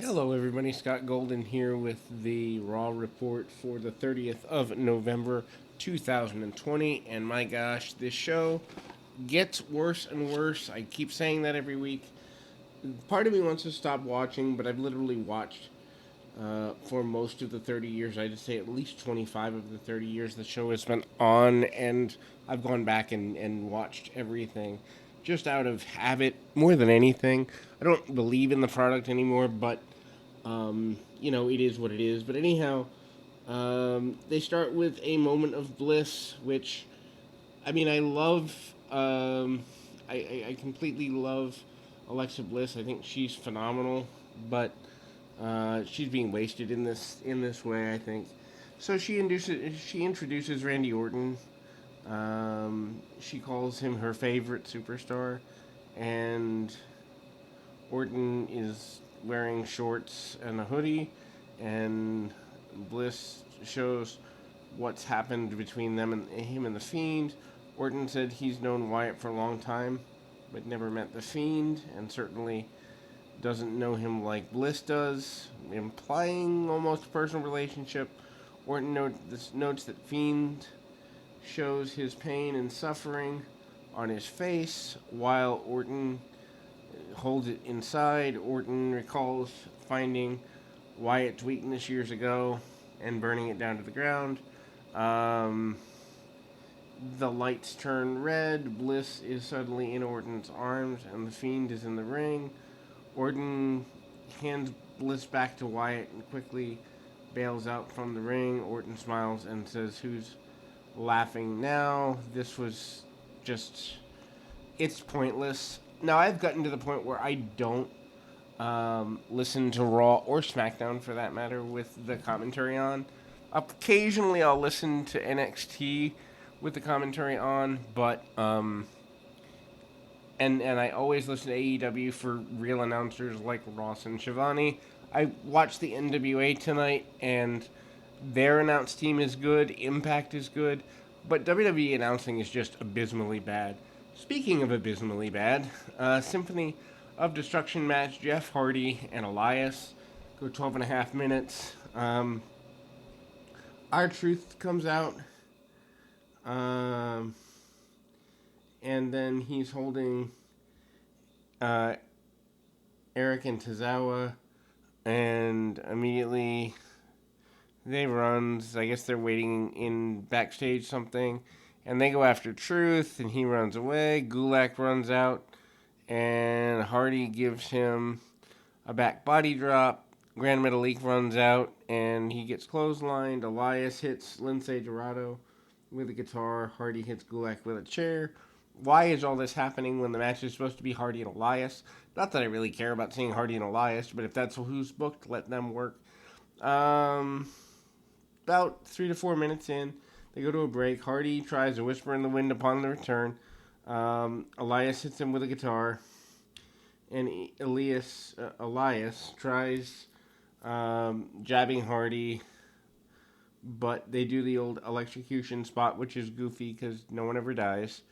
Hello, everybody. Scott Golden here with the Raw report for the 30th of November, 2020. And my gosh, this show gets worse and worse. I keep saying that every week. Part of me wants to stop watching, but I've literally watched for most of the 30 years. I'd say at least 25 of the 30 years the show has been on, and I've gone back and watched everything just out of habit more than anything. I don't believe in the product anymore, but it is what it is. But anyhow, they start with a moment of bliss, which, I mean, I love. I completely love Alexa Bliss. I think she's phenomenal, but she's being wasted in this way. I think. So she introduces Randy Orton. She calls him her favorite superstar, and Orton is wearing shorts and a hoodie, and Bliss shows what's happened between them and him and the Fiend. Orton said he's known Wyatt for a long time, but never met the Fiend, and certainly doesn't know him like Bliss does, implying almost a personal relationship. Orton notes that Fiend shows his pain and suffering on his face, while Orton holds it inside. Orton recalls finding Wyatt's weakness years ago and burning it down to the ground. Um, the lights turn red. Bliss is suddenly in Orton's arms, and the Fiend is in the ring. Orton hands Bliss back to Wyatt and quickly bails out from the ring. Orton smiles and says, "Who's laughing now?" This was just. It's pointless. Now, I've gotten to the point where I don't listen to Raw or SmackDown for that matter with the commentary on. Occasionally, I'll listen to NXT with the commentary on, but and I always listen to AEW for real announcers like Ross and Shivani. I watched the NWA tonight, and their announce team is good. Impact is good, but WWE announcing is just abysmally bad. Speaking of abysmally bad, Symphony of Destruction match: Jeff Hardy and Elias go 12 and a half minutes. R-Truth comes out, um, and then he's holding uh, Eric and Tozawa, and immediately they runs. I guess they're waiting in backstage something, and they go after Truth, and he runs away. Gulak runs out, and Hardy gives him a back body drop. Grand Metalik runs out, and he gets clotheslined. Elias hits Lince Dorado with a guitar. Hardy hits Gulak with a chair. Why is all this happening when the match is supposed to be Hardy and Elias? Not that I really care about seeing Hardy and Elias, but if that's who's booked, let them work. Um, about 3 to 4 minutes in, they go to a break. Hardy tries to whisper in the wind upon the return. Elias hits him with a guitar, and Elias tries jabbing Hardy, but they do the old electrocution spot, which is goofy because no one ever dies.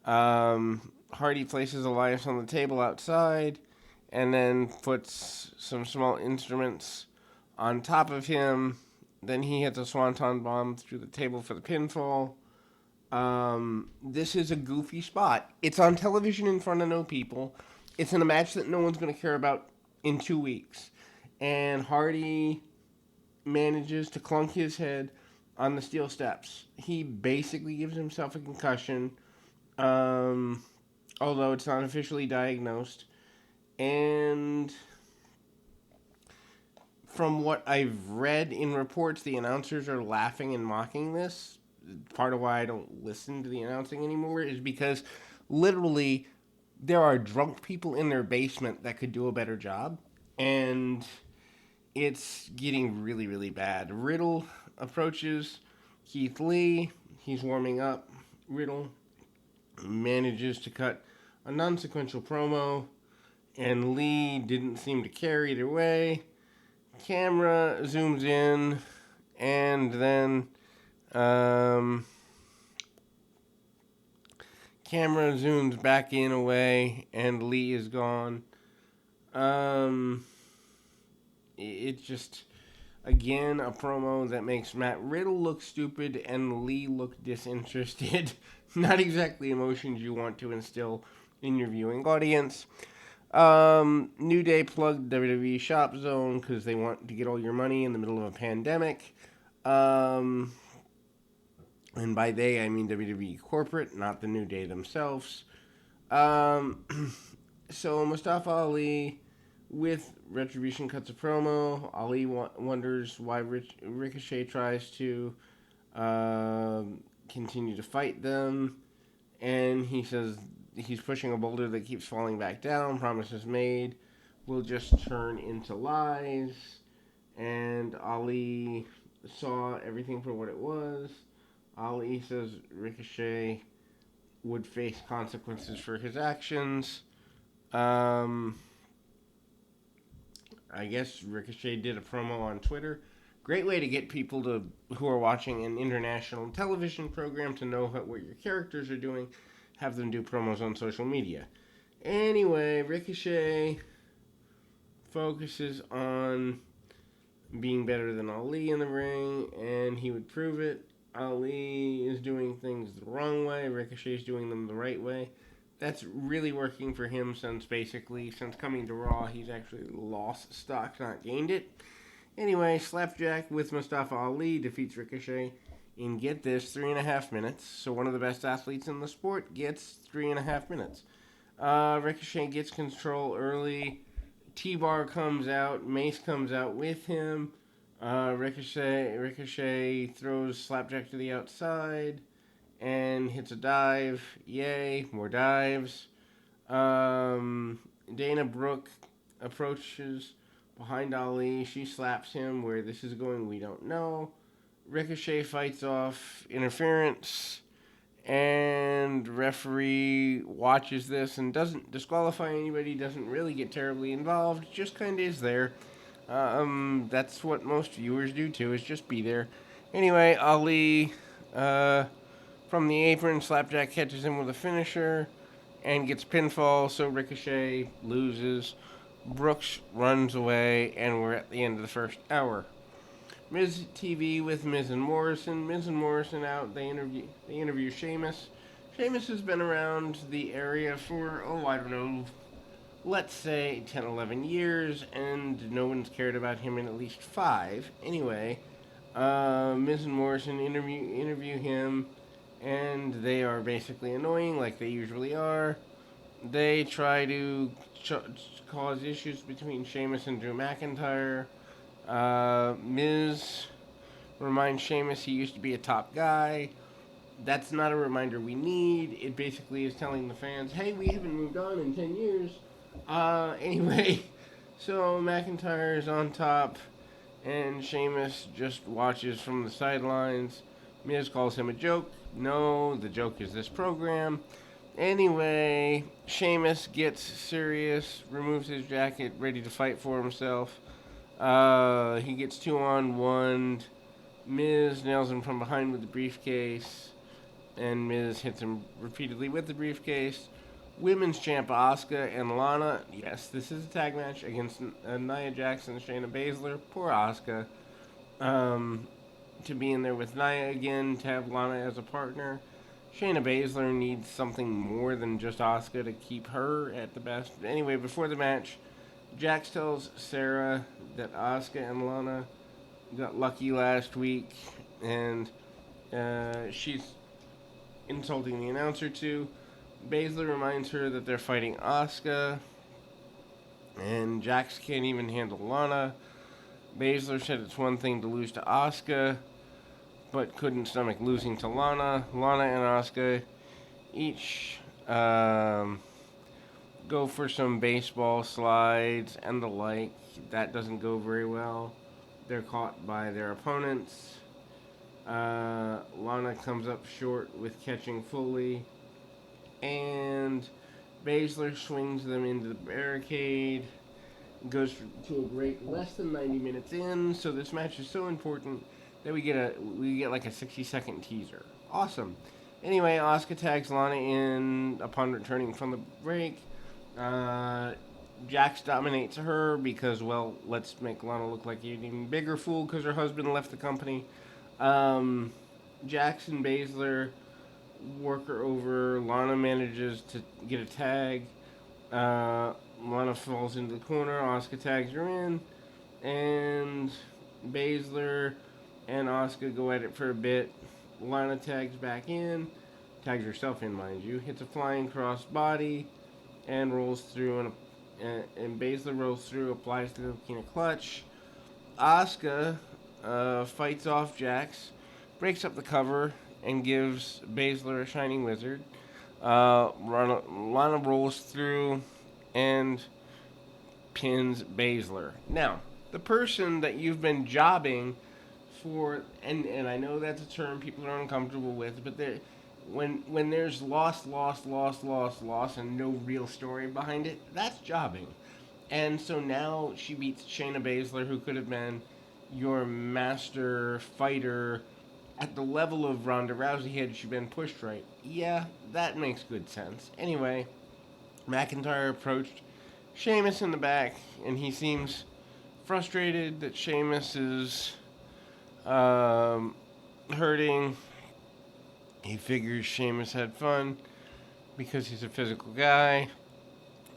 Hardy places Elias on the table outside, and then puts some small instruments on top of him. Then he hits a swanton bomb through the table for the pinfall. This is a goofy spot. It's on television in front of no people. It's in a match that no one's going to care about in 2 weeks. And Hardy manages to clunk his head on the steel steps. He basically gives himself a concussion, um, although it's not officially diagnosed. And from what I've read in reports, the announcers are laughing and mocking this. Part of why I don't listen to the announcing anymore is because literally there are drunk people in their basement that could do a better job. And it's getting really, really bad. Riddle approaches Keith Lee. He's warming up. Riddle manages to cut a non sequential promo, and Lee didn't seem to care either way. Camera zooms in, and then camera zooms back in away, and Lee is gone. Um, It's just, again, a promo that makes Matt Riddle look stupid and Lee look disinterested. Not exactly emotions you want to instill in your viewing audience. New Day plugged WWE Shop Zone because they want to get all your money in the middle of a pandemic. And by they, I mean WWE corporate, not the New Day themselves. So Mustafa Ali with Retribution cuts a promo. Ali wonders why Ricochet tries to continue to fight them. And he says he's pushing a boulder that keeps falling back down. Promises made will just turn into lies. And Ali saw everything for what it was. Ali says Ricochet would face consequences for his actions. I guess Ricochet did a promo on Twitter. Great way to get people who are watching an international television program to know what your characters are doing. Have them do promos on social media. Anyway, Ricochet focuses on being better than Ali in the ring, and he would prove it. Ali is doing things the wrong way. Ricochet's doing them the right way. That's really working for him since coming to Raw, he's actually lost stock, not gained it. Anyway, Slapjack with Mustafa Ali defeats Ricochet in, get this, 3.5 minutes. So one of the best athletes in the sport gets 3.5 minutes. Ricochet gets control early. T-Bar comes out. Mace comes out with him. Ricochet throws Slapjack to the outside and hits a dive. Yay, more dives. Dana Brooke approaches behind Ali. She slaps him. Where this is going, we don't know. Ricochet fights off interference, and referee watches this and doesn't disqualify anybody, doesn't really get terribly involved, just kind of is there. That's what most viewers do too, is just be there. Anyway, Ali, from the apron, Slapjack catches him with a finisher and gets pinfall, so Ricochet loses. Brooks runs away, and we're at the end of the first hour. Miz TV with Miz and Morrison. Miz and Morrison out. They interview Sheamus. Sheamus has been around the area for, I don't know, let's say 10, 11 years, and no one's cared about him in at least 5. Anyway, Miz and Morrison interview him, and they are basically annoying like they usually are. They try to cause issues between Sheamus and Drew McIntyre. Miz reminds Sheamus he used to be a top guy. That's not a reminder we need. It basically is telling the fans, hey, we haven't moved on in 10 years. Anyway, so McIntyre is on top, and Sheamus just watches from the sidelines. Miz calls him a joke. No, the joke is this program. Anyway, Sheamus gets serious, removes his jacket, ready to fight for himself. He gets 2-on-1. Miz nails him from behind with the briefcase, and Miz hits him repeatedly with the briefcase. Women's champ Asuka and Lana. Yes, this is a tag match against Nia Jax and Shayna Baszler. Poor Asuka. To be in there with Nia again, to have Lana as a partner. Shayna Baszler needs something more than just Asuka to keep her at the best. Anyway, before the match, Jax tells Sarah that Asuka and Lana got lucky last week, and she's insulting the announcer too. Baszler reminds her that they're fighting Asuka, and Jax can't even handle Lana. Baszler said it's one thing to lose to Asuka, but couldn't stomach losing to Lana. Lana and Asuka each go for some baseball slides and the like. That doesn't go very well. They're caught by their opponents. Lana comes up short with catching fully, and Baszler swings them into the barricade. Goes to a break less than 90 minutes in, so this match is so important that we get like a 60-second teaser. Awesome. Anyway, Asuka tags Lana in upon returning from the break. Jax dominates her because, well, let's make Lana look like an even bigger fool because her husband left the company. Um, Jax and Baszler work her over. Lana manages to get a tag. Uh, Lana falls into the corner. Asuka tags her in. And Baszler and Asuka go at it for a bit. Lana tags back in. Tags herself in, mind you. Hits a flying cross body and rolls through, and Baszler rolls through, applies the Coquina clutch. Asuka fights off Jax, breaks up the cover, and gives Baszler a Shining Wizard. Lana rolls through and pins Baszler. Now, the person that you've been jobbing for, and I know that's a term people are uncomfortable with, but when there's loss, and no real story behind it, that's jobbing. And so now she beats Shayna Baszler, who could have been your master fighter at the level of Ronda Rousey had she been pushed right. Yeah, that makes good sense. Anyway, McIntyre approached Sheamus in the back, and he seems frustrated that Sheamus is hurting. He figures Sheamus had fun because he's a physical guy,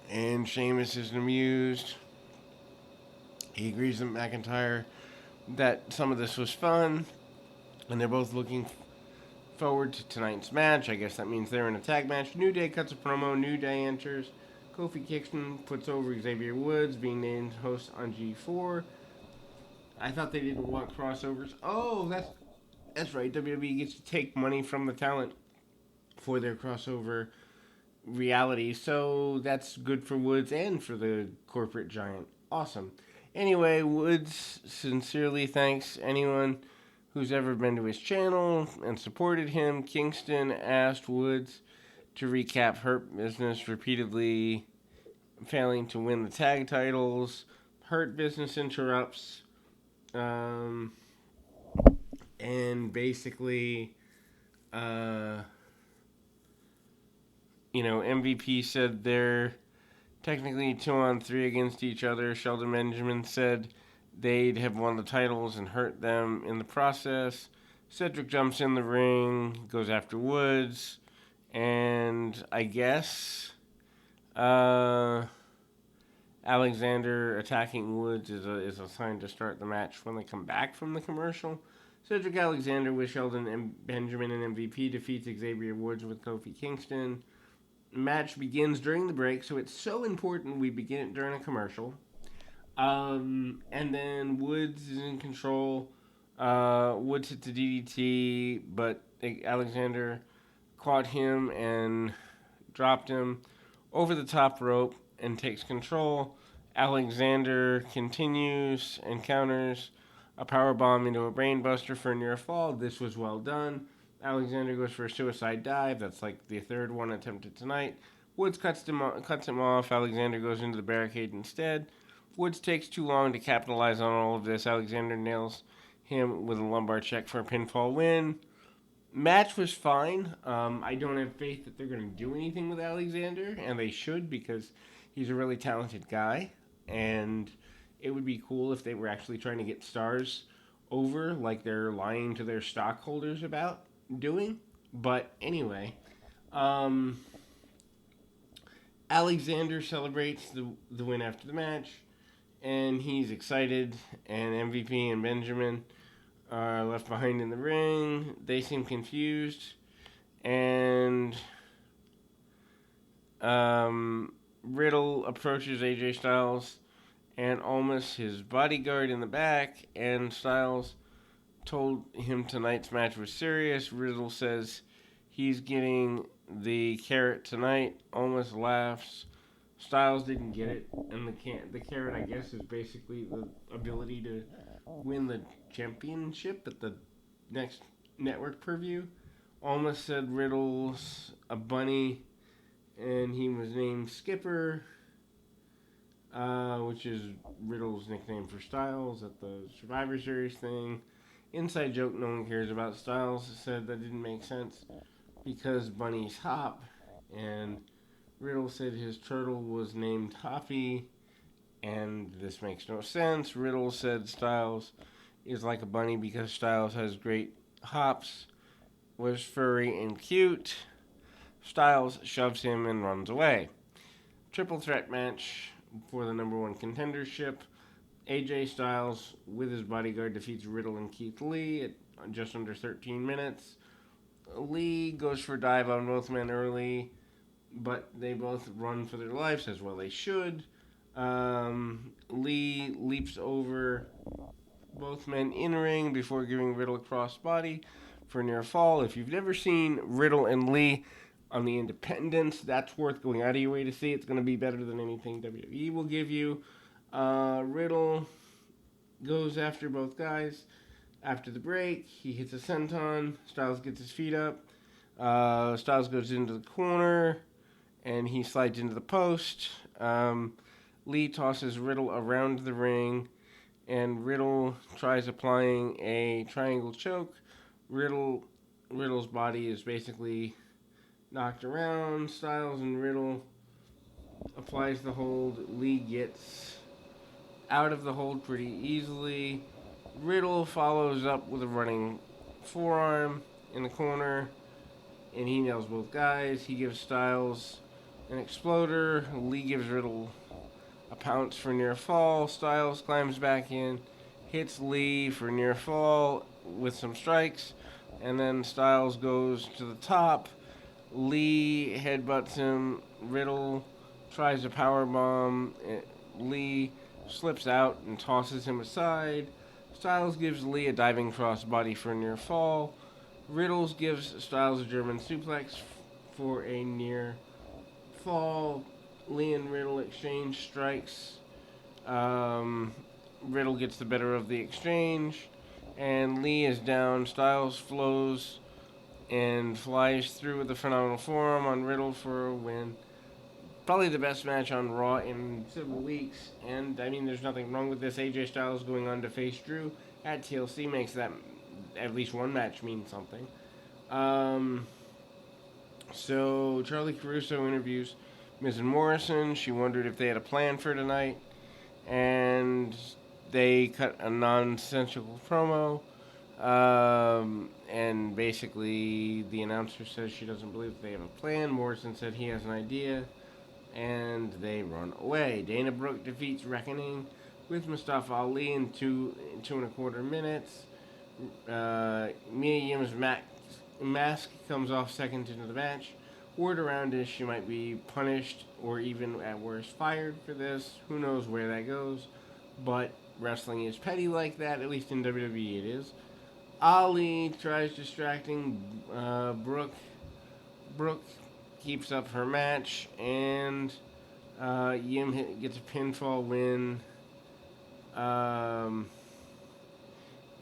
and Sheamus isn't amused. He agrees with McIntyre that some of this was fun, and they're both looking forward to tonight's match. I guess that means they're in a tag match. New Day cuts a promo. New Day enters. Kofi Kingston puts over Xavier Woods, being named host on G4. I thought they didn't want crossovers. Oh, that's right. WWE gets to take money from the talent for their crossover reality, so that's good for Woods and for the corporate giant. Awesome. Anyway, Woods sincerely thanks anyone who's ever been to his channel and supported him. Kingston asked Woods to recap Hurt Business repeatedly failing to win the tag titles. Hurt Business interrupts, and basically, MVP said they're technically 2-on-3 against each other. Sheldon Benjamin said they'd have won the titles and hurt them in the process. Cedric jumps in the ring, goes after Woods, and I guess Alexander attacking Woods is a sign to start the match when they come back from the commercial. Cedric Alexander with Sheldon and Benjamin and MVP defeats Xavier Woods with Kofi Kingston. Match begins during the break, so it's so important we begin it during a commercial. And then Woods is in control. Woods hits a DDT, but Alexander caught him and dropped him over the top rope and takes control. Alexander continues and counters a powerbomb into a brainbuster for a near fall. This was well done. Alexander goes for a suicide dive. That's like the third one attempted tonight. Woods cuts him off. Alexander goes into the barricade instead. Woods takes too long to capitalize on all of this. Alexander nails him with a lumbar check for a pinfall win. Match was fine. I don't have faith that they're going to do anything with Alexander, and they should because he's a really talented guy. And it would be cool if they were actually trying to get stars over like they're lying to their stockholders about doing. But anyway, Alexander celebrates the win after the match, and he's excited, and MVP and Benjamin are left behind in the ring. They seem confused, and Riddle approaches AJ Styles and Almas, his bodyguard, in the back, and Styles told him tonight's match was serious. Riddle says he's getting the carrot tonight. Almas laughs. Styles didn't get it, and the carrot, I guess, is basically the ability to win the championship at the next network preview. Almas said Riddle's a bunny, and he was named Skipper, which is Riddle's nickname for Styles at the Survivor Series thing. Inside joke no one cares about. Styles said that didn't make sense because bunnies hop, and Riddle said his turtle was named Hoppy, and this makes no sense. Riddle said Styles is like a bunny because Styles has great hops, was furry and cute. Styles shoves him and runs away. Triple threat match for the number one contendership. AJ Styles, with his bodyguard, defeats Riddle and Keith Lee at just under 13 minutes. Lee goes for a dive on both men early, but they both run for their lives, as well they should. Lee leaps over both men in ring before giving Riddle a crossbody for a near fall. If you've never seen Riddle and Lee on the Independents, that's worth going out of your way to see. It's going to be better than anything WWE will give you. Riddle goes after both guys. After the break, he hits a senton. Styles gets his feet up. Styles goes into the corner, and he slides into the post. Lee tosses Riddle around the ring, and Riddle tries applying a triangle choke. Riddle's body is basically knocked around. Styles and Riddle applies the hold. Lee gets out of the hold pretty easily. Riddle follows up with a running forearm in the corner, and he nails both guys. He gives Styles an exploder. Lee gives Riddle a pounce for near fall. Styles climbs back in, hits Lee for near fall with some strikes, and then Styles goes to the top. Lee headbutts him. Riddle tries a power bomb. Lee slips out and tosses him aside. Styles gives Lee a diving crossbody for a near fall. Riddle gives Styles a German suplex for a near fall. Lee and Riddle exchange strikes. Riddle gets the better of the exchange, and Lee is down. Styles flows and flies through with a phenomenal forearm on Riddle for a win. Probably the best match on Raw in several weeks, and I mean, there's nothing wrong with this. AJ Styles going on to face Drew at TLC makes that at least one match mean something. So Charlie Caruso interviews Miz and Morrison. She wondered if they had a plan for tonight, and they cut a nonsensical promo. And basically, the announcer says she doesn't believe that they have a plan. Morrison said he has an idea, and they run away. Dana Brooke defeats Reckoning with Mustafa Ali in 2.25 minutes. Mia Yim's mask comes off second into the match. Word around is she might be punished or even at worst fired for this. Who knows where that goes, but wrestling is petty like that, at least in WWE it is. Ali tries distracting Brooke. Brooke keeps up her match, and Yim gets a pinfall win.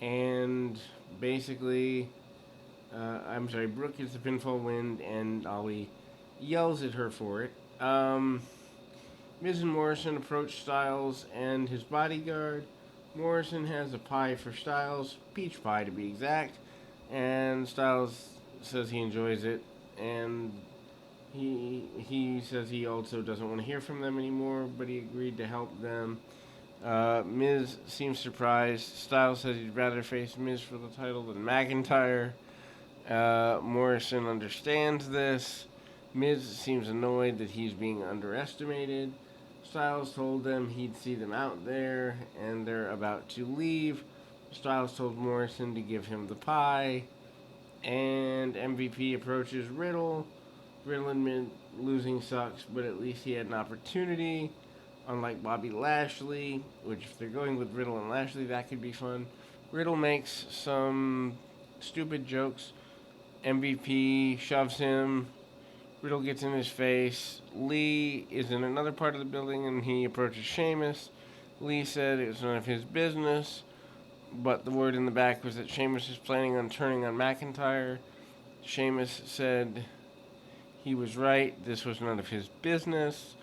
And basically, Brooke gets a pinfall win, and Ali yells at her for it. Miz and Morrison approach Styles and his bodyguard. Morrison has a pie for Styles, peach pie to be exact, and Styles says he enjoys it, and he says he also doesn't want to hear from them anymore, but he agreed to help them. Miz seems surprised. Styles says he'd rather face Miz for the title than McIntyre. Morrison understands this. Miz seems annoyed that he's being underestimated. Styles told them he'd see them out there, and they're about to leave. Styles told Morrison to give him the pie, and MVP approaches Riddle. Riddle admits losing sucks, but at least he had an opportunity. Unlike Bobby Lashley, which if they're going with Riddle and Lashley, that could be fun. Riddle makes some stupid jokes. MVP shoves him. Riddle gets in his face. Lee is in another part of the building, and he approaches Sheamus. Lee said it was none of his business, but the word in the back was that Sheamus is planning on turning on McIntyre. Sheamus said he was right. This was none of his business.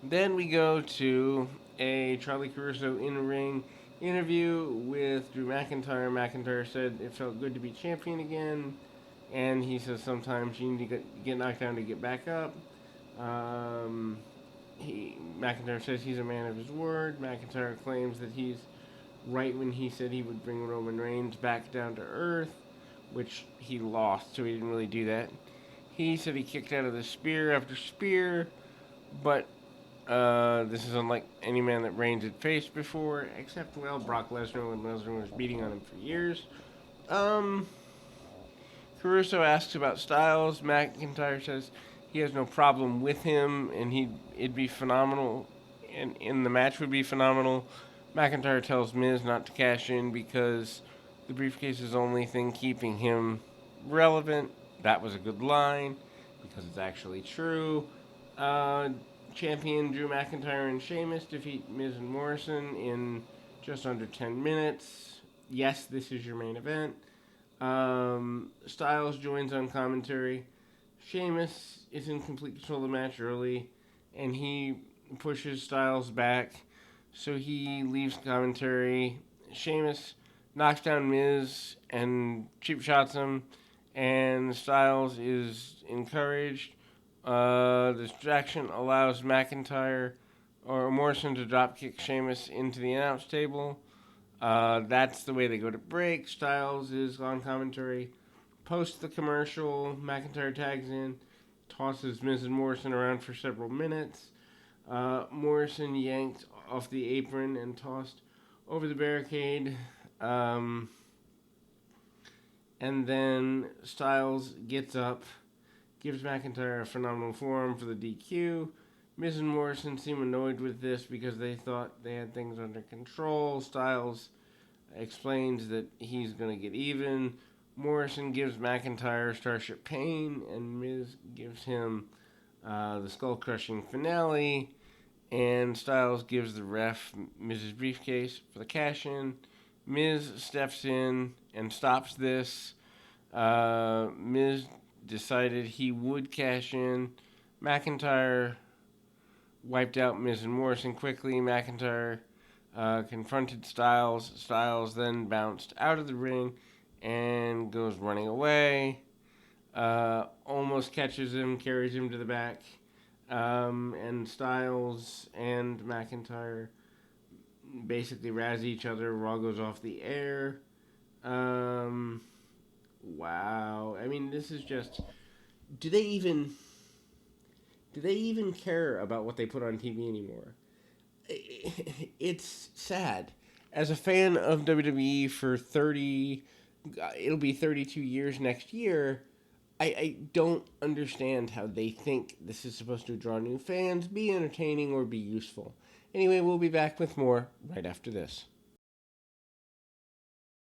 Then we go to a Charlie Caruso in-ring interview with Drew McIntyre. McIntyre said it felt good to be champion again, and he says sometimes you need to get knocked down to get back up. McIntyre says he's a man of his word. McIntyre claims that he's right when he said he would bring Roman Reigns back down to earth, which he lost, so he didn't really do that. He said he kicked out of the spear after spear, but this is unlike any man that Reigns had faced before, except, well, Brock Lesnar when Lesnar was beating on him for years. Um, Caruso asks about Styles. McIntyre says he has no problem with him, and it'd be phenomenal, and in the match would be phenomenal. McIntyre tells Miz not to cash in because the briefcase is the only thing keeping him relevant. That was a good line because it's actually true. Uh, Champion Drew McIntyre and Sheamus defeat Miz and Morrison in just under 10 minutes. Yes, this is your main event. Styles joins on commentary. Sheamus is in complete control of the match early, and he pushes Styles back, so he leaves commentary. Sheamus knocks down Miz and cheap shots him, and Styles is encouraged. The distraction allows McIntyre or Morrison to dropkick Sheamus into the announce table. That's the way they go to break. Styles is on commentary. Post the commercial, McIntyre tags in, tosses Miz and Morrison around for several minutes. Morrison yanked off the apron and tossed over the barricade. And then Styles gets up, gives McIntyre a phenomenal forearm for the DQ. Miz and Morrison seem annoyed with this because they thought they had things under control. Styles explains that he's going to get even. Morrison gives McIntyre Starship Pain, and Miz gives him the skull crushing finale. And Styles gives the ref Miz's briefcase for the cash in. Miz steps in and stops this. Miz decided he would cash in. McIntyre wiped out Miz and Morrison quickly. McIntyre confronted Styles. Styles then bounced out of the ring and goes running away. Almost catches him, carries him to the back. And Styles and McIntyre basically razz each other. Raw goes off the air. Wow. I mean, this is just... Do they even care about what they put on TV anymore? It's sad. As a fan of WWE for it'll be 32 years next year, I don't understand how they think this is supposed to draw new fans, be entertaining, or be useful. Anyway, we'll be back with more right after this.